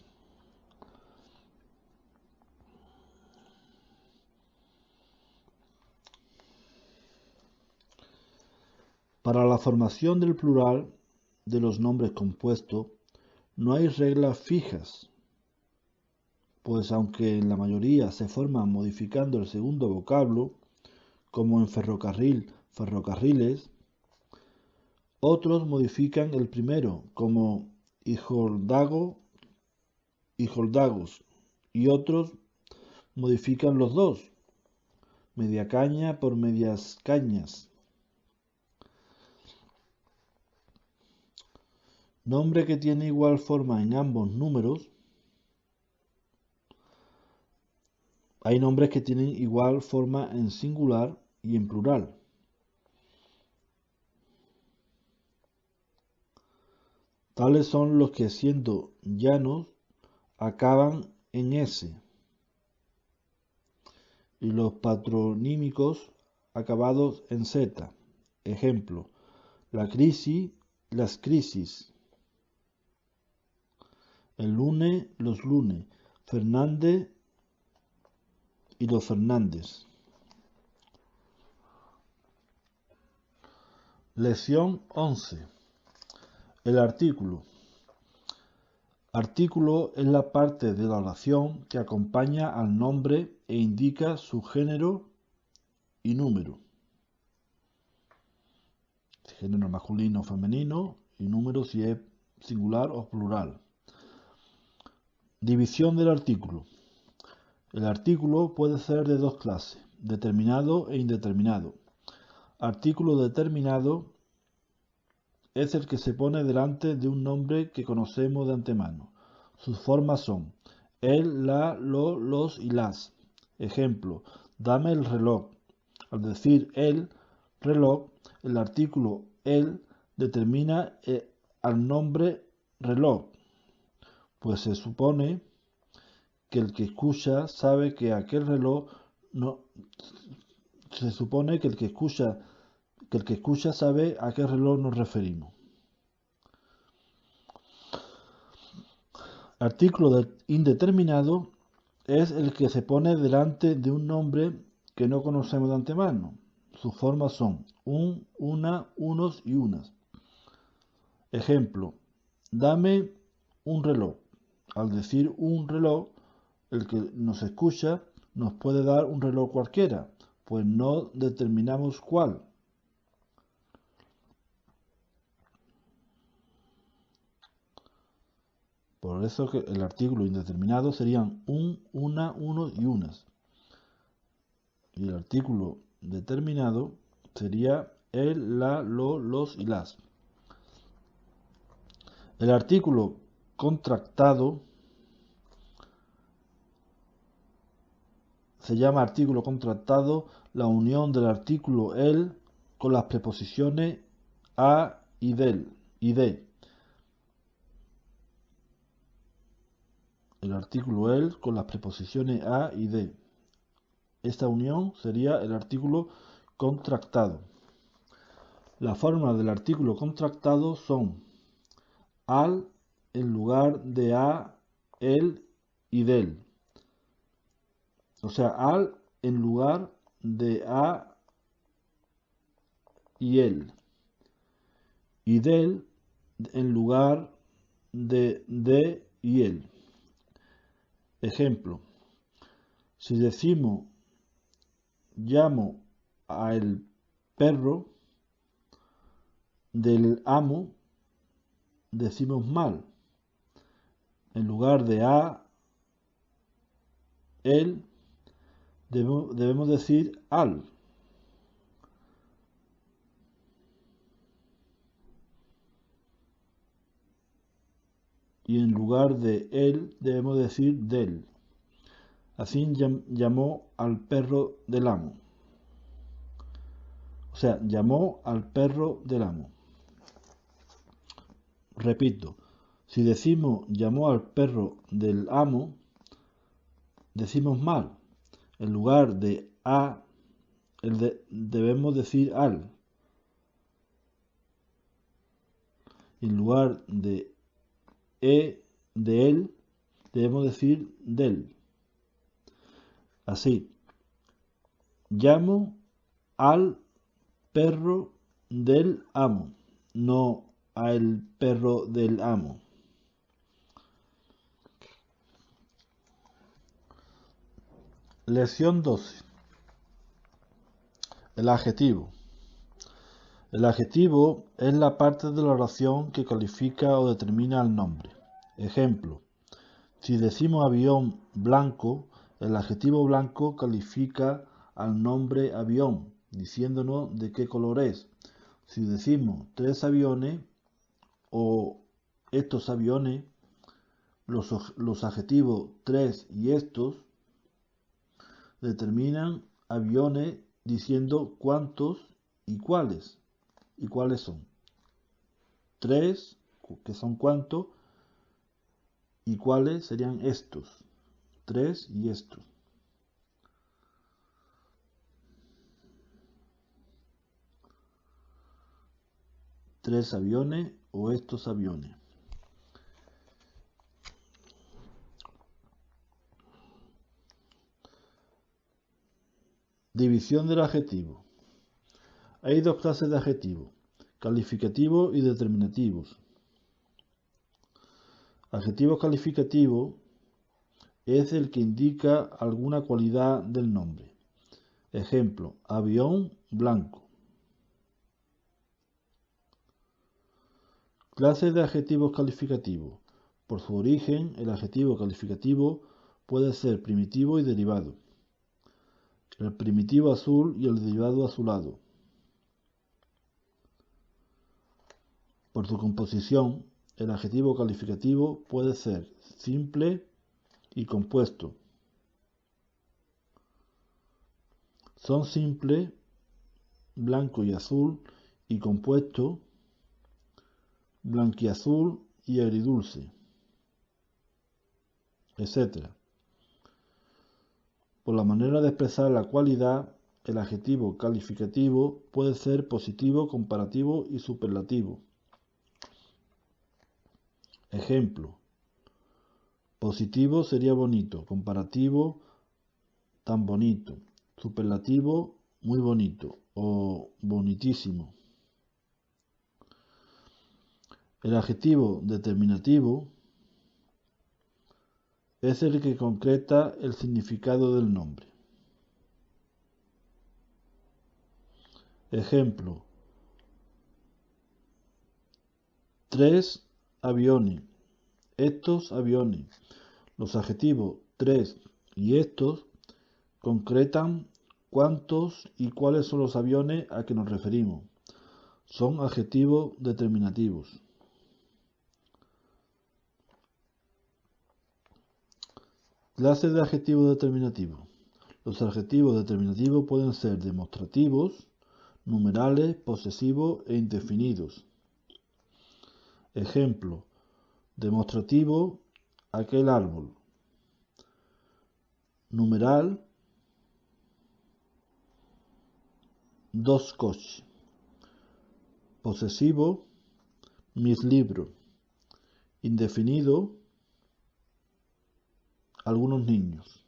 Para la formación del plural de los nombres compuestos, no hay reglas fijas, pues aunque en la mayoría se forman modificando el segundo vocablo, como en ferrocarril, ferrocarriles, otros modifican el primero, como hijoldago, hijoldagos, y otros modifican los dos, media caña por medias cañas. Nombre que tiene igual forma en ambos números. Hay nombres que tienen igual forma en singular y en plural. Tales son los que siendo llanos acaban en S y los patronímicos acabados en Z. Ejemplo, la crisis, las crisis. El lunes, los lunes. Fernández y los Fernández. Lección 11. El artículo. Artículo es la parte de la oración que acompaña al nombre e indica su género y número. Género masculino o femenino y número si es singular o plural. División del artículo. El artículo puede ser de dos clases, determinado e indeterminado. Artículo determinado es el que se pone delante de un nombre que conocemos de antemano. Sus formas son el, la, lo, los y las. Ejemplo, dame el reloj. Al decir el reloj, el artículo el determina al nombre reloj, pues se supone que el que escucha sabe que aquel reloj no. Se supone que el que escucha sabe a qué reloj nos referimos. Artículo indeterminado es el que se pone delante de un nombre que no conocemos de antemano. Sus formas son un, una, unos y unas. Ejemplo, dame un reloj. Al decir un reloj, el que nos escucha nos puede dar un reloj cualquiera, pues no determinamos cuál. Por eso que el artículo indeterminado serían un, una, unos y unas. Y el artículo determinado sería el, la, lo, los y las. El artículo contractado se llama artículo contractado la unión del artículo el con las preposiciones a y del y de. El artículo el con las preposiciones a y de. Esta unión sería el artículo contractado. Las formas del artículo contractado son al en lugar de a, el y del. O sea, al en lugar de a y el. Y del en lugar de y el. Ejemplo, si decimos llamo al perro del amo, decimos mal. En lugar de a, el, debemos decir al. Y en lugar de él, debemos decir del. Así llamó al perro del amo. O sea, llamó al perro del amo. Repito, si decimos llamó al perro del amo, decimos mal. En lugar de a, debemos decir al. En lugar de de él, debemos decir del. Así, llamo al perro del amo, no al perro del amo. Lección 12. El adjetivo. El adjetivo es la parte de la oración que califica o determina el nombre. Ejemplo, si decimos avión blanco, el adjetivo blanco califica al nombre avión, diciéndonos de qué color es. Si decimos tres aviones o estos aviones, los adjetivos tres y estos determinan aviones diciendo cuántos y cuáles. ¿Y cuáles son? Tres, que son cuántos, y cuáles serían estos. Tres y estos. Tres aviones o estos aviones. División del adjetivo. Hay dos clases de adjetivos Calificativos y determinativos. Adjetivo calificativo es el que indica alguna cualidad del nombre. Ejemplo, avión blanco. Clases de adjetivos calificativos. Por su origen, el adjetivo calificativo puede ser primitivo y derivado. El primitivo azul y el derivado azulado. Por su composición, el adjetivo calificativo puede ser simple y compuesto. Son simple, blanco y azul, y compuesto, blanquiazul y agridulce, etc. Por la manera de expresar la cualidad, el adjetivo calificativo puede ser positivo, comparativo y superlativo. Ejemplo, positivo sería bonito, comparativo tan bonito, superlativo muy bonito o bonitísimo. El adjetivo determinativo es el que concreta el significado del nombre. Ejemplo, 3 aviones, estos aviones. Los adjetivos 3 y estos concretan cuántos y cuáles son los aviones a que nos referimos. Son adjetivos determinativos. Clases de adjetivos determinativos. Los adjetivos determinativos pueden ser demostrativos, numerales, posesivos e indefinidos. Ejemplo, demostrativo, aquel árbol. Numeral, 2 coches. Posesivo, mis libros. Indefinido, algunos niños.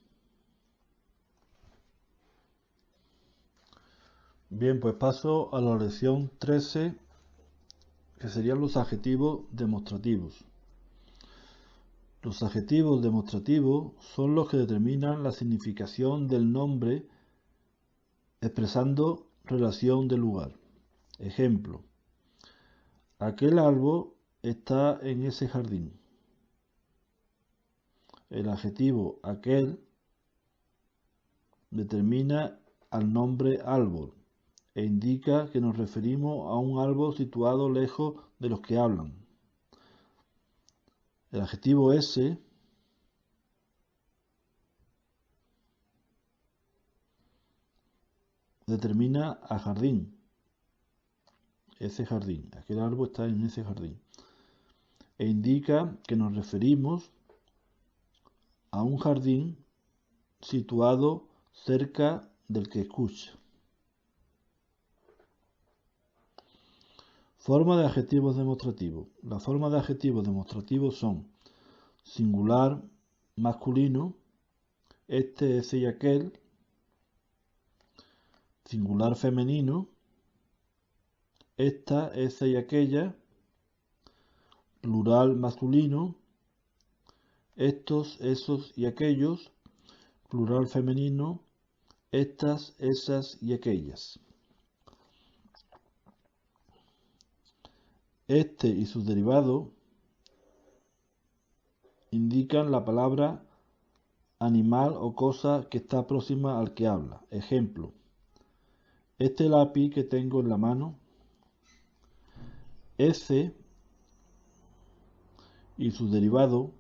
Bien, pues paso a la lección 13, que serían los adjetivos demostrativos. Los adjetivos demostrativos son los que determinan la significación del nombre expresando relación de lugar. Ejemplo, aquel árbol está en ese jardín. El adjetivo aquel determina al nombre árbol e indica que nos referimos a un árbol situado lejos de los que hablan. El adjetivo ese determina al jardín. Ese jardín, aquel árbol está en ese jardín. E indica que nos referimos a un jardín situado cerca del que escucha. Forma de adjetivos demostrativos. Las formas de adjetivos demostrativos son singular masculino, este, ese y aquel. Singular femenino, esta, esa y aquella. Plural masculino, estos, esos y aquellos. Plural femenino, estas, esas y aquellas. Este y sus derivados indican la palabra animal o cosa que está próxima al que habla. Ejemplo, este lápiz que tengo en la mano. Ese y sus derivados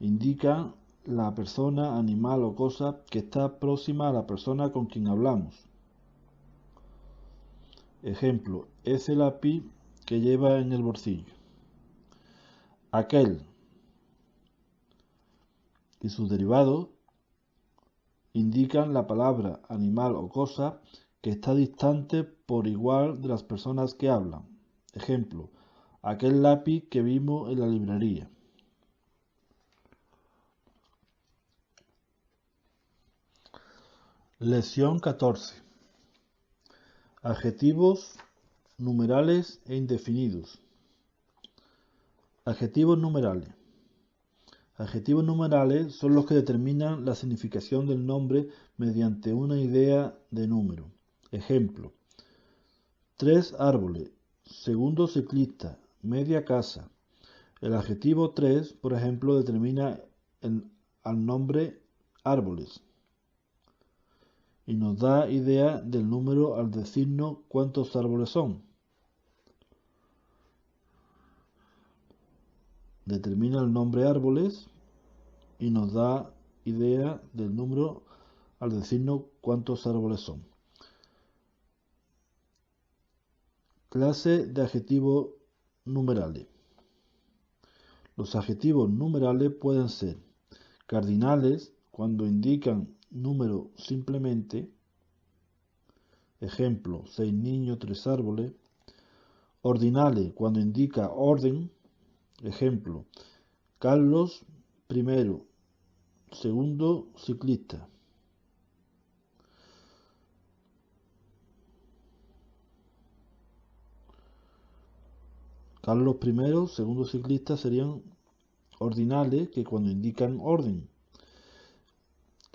indican la persona, animal o cosa que está próxima a la persona con quien hablamos. Ejemplo, ese lápiz que lleva en el bolsillo. Aquel y sus derivados indican la palabra, animal o cosa que está distante por igual de las personas que hablan. Ejemplo, aquel lápiz que vimos en la librería. Lección 14. Adjetivos numerales e indefinidos. Adjetivos numerales. Adjetivos numerales son los que determinan la significación del nombre mediante una idea de número. Ejemplo: 3 árboles, segundo ciclista, media casa. El adjetivo 3, por ejemplo, determina al nombre árboles y nos da idea del número al decirnos cuántos árboles son. Determina el nombre árboles y nos da idea del número al decirnos cuántos árboles son. Clase de adjetivos numerales. Los adjetivos numerales pueden ser cardinales cuando indican número simplemente. Ejemplo: 6 niños, 3 árboles. Ordinales cuando indica orden. Ejemplo: Carlos primero, segundo ciclista. Carlos primero, segundo ciclista serían ordinales, que cuando indican orden,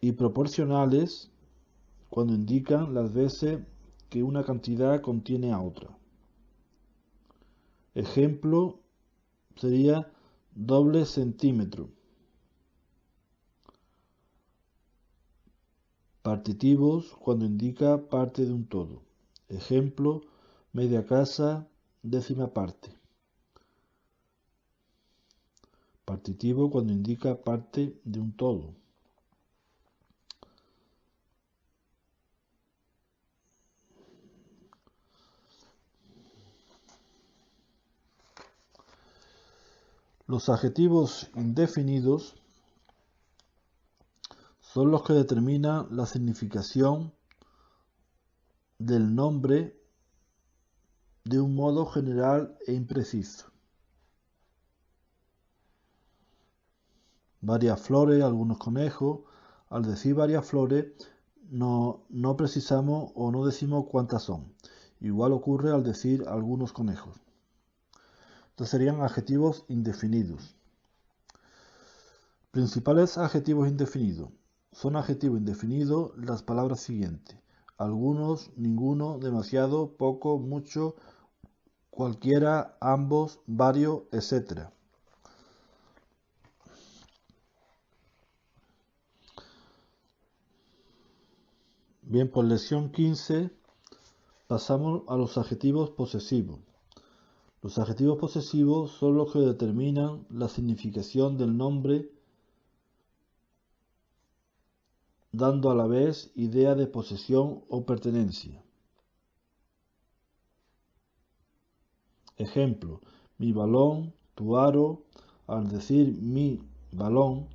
y proporcionales cuando indican las veces que una cantidad contiene a otra. Ejemplo sería doble centímetro. Partitivos cuando indica parte de un todo. Ejemplo: media casa, décima parte. Partitivo cuando indica parte de un todo. Los adjetivos indefinidos son los que determinan la significación del nombre de un modo general e impreciso. Varias flores, algunos conejos. Al decir varias flores no precisamos o no decimos cuántas son. Igual ocurre al decir algunos conejos. Estos serían adjetivos indefinidos. Principales adjetivos indefinidos. Son adjetivos indefinidos las palabras siguientes: algunos, ninguno, demasiado, poco, mucho, cualquiera, ambos, varios, etc. Bien, por lección 15 pasamos a los adjetivos posesivos. Los adjetivos posesivos son los que determinan la significación del nombre, dando a la vez idea de posesión o pertenencia. Ejemplo: mi balón, tu aro. Al decir mi balón,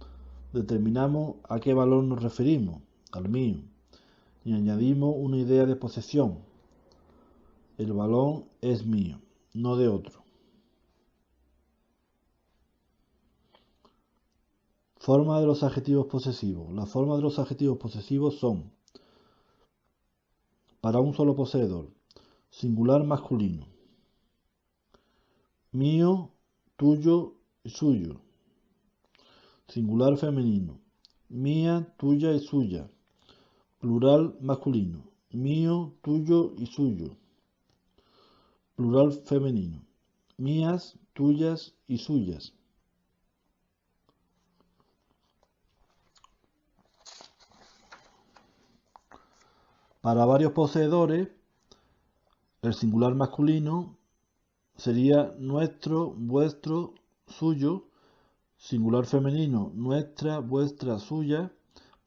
determinamos a qué balón nos referimos, al mío, y añadimos una idea de posesión. El balón es mío, no de otro. Forma de los adjetivos posesivos. Las formas de los adjetivos posesivos son: para un solo poseedor, singular masculino, mío, tuyo y suyo. Singular femenino, mía, tuya y suya. Plural masculino, mío, tuyo y suyo. Plural femenino, mías, tuyas y suyas. Para varios poseedores, el singular masculino sería nuestro, vuestro, suyo. Singular femenino, nuestra, vuestra, suya.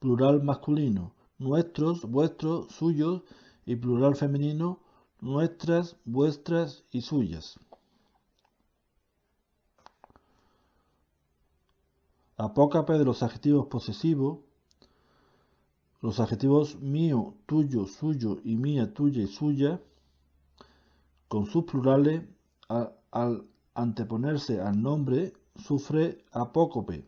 Plural masculino, nuestros, vuestros, suyos. Y plural femenino, nuestras, vuestras y suyas. Apócape de los adjetivos posesivos. Los adjetivos mío, tuyo, suyo y mía, tuya y suya, con sus plurales, al anteponerse al nombre, sufre apócope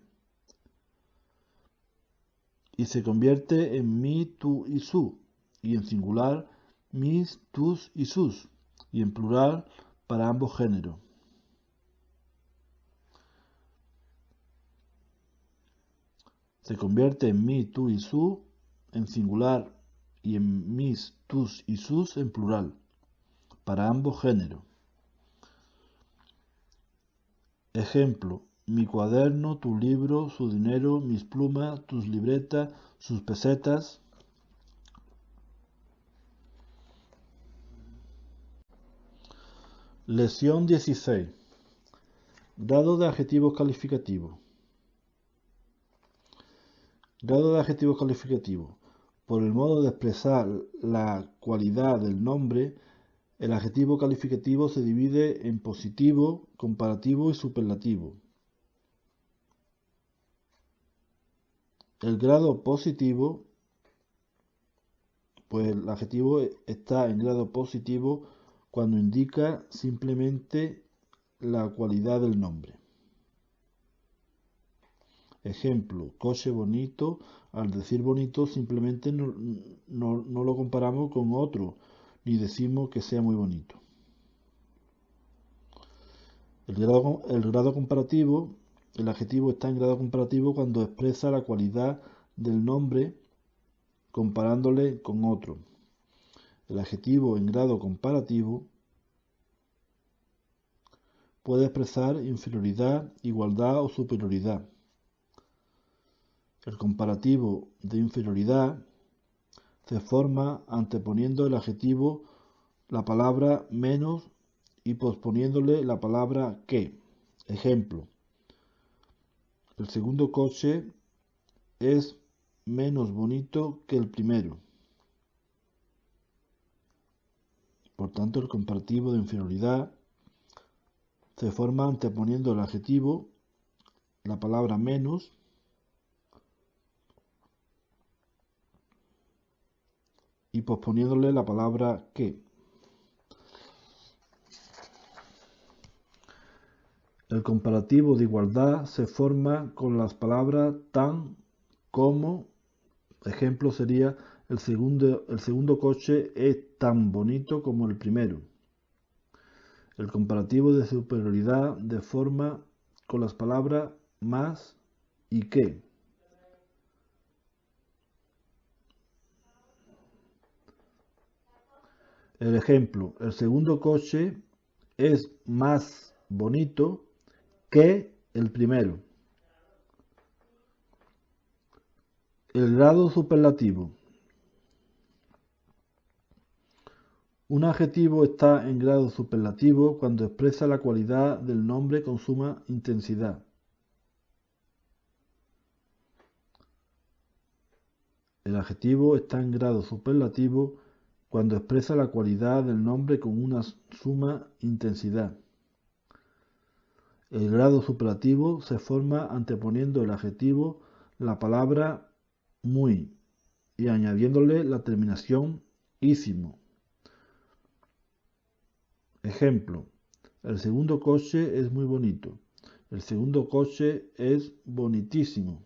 y se convierte en mi, tu y su, y en singular mis, tus y sus. y en plural para ambos géneros. Se convierte en mi, tú y su en singular y en mis, tus y sus en plural para ambos géneros. Ejemplo: mi cuaderno, tu libro, su dinero, mis plumas, tus libretas, sus pesetas. Lección 16. Grado de adjetivos calificativos. Grado de adjetivos calificativos. Por el modo de expresar la cualidad del nombre, el adjetivo calificativo se divide en positivo, comparativo y superlativo. El grado positivo, pues el adjetivo está en grado positivo cuando indica simplemente la cualidad del nombre. Ejemplo: coche bonito. Al decir bonito simplemente no lo comparamos con otro, ni decimos que sea muy bonito. El grado comparativo, el adjetivo está en grado comparativo cuando expresa la cualidad del nombre comparándole con otro. El adjetivo en grado comparativo puede expresar inferioridad, igualdad o superioridad. El comparativo de inferioridad se forma anteponiendo el adjetivo la palabra menos y posponiéndole la palabra que. Ejemplo: el segundo coche es menos bonito que el primero. Por tanto, el comparativo de inferioridad se forma anteponiendo el adjetivo la palabra menos y posponiéndole la palabra que. El comparativo de igualdad se forma con las palabras tan, como. Ejemplo sería: el segundo coche es tan bonito como el primero. El comparativo de superioridad se forma con las palabras más y que. El ejemplo: el segundo coche es más bonito que el primero. El grado superlativo. Un adjetivo está en grado superlativo cuando expresa la cualidad del nombre con suma intensidad. El adjetivo está en grado superlativo cuando expresa la cualidad del nombre con una suma intensidad. El grado superlativo se forma anteponiendo el adjetivo la palabra muy y añadiéndole la terminación ísimo. Ejemplo: el segundo coche es muy bonito. El segundo coche es bonitísimo.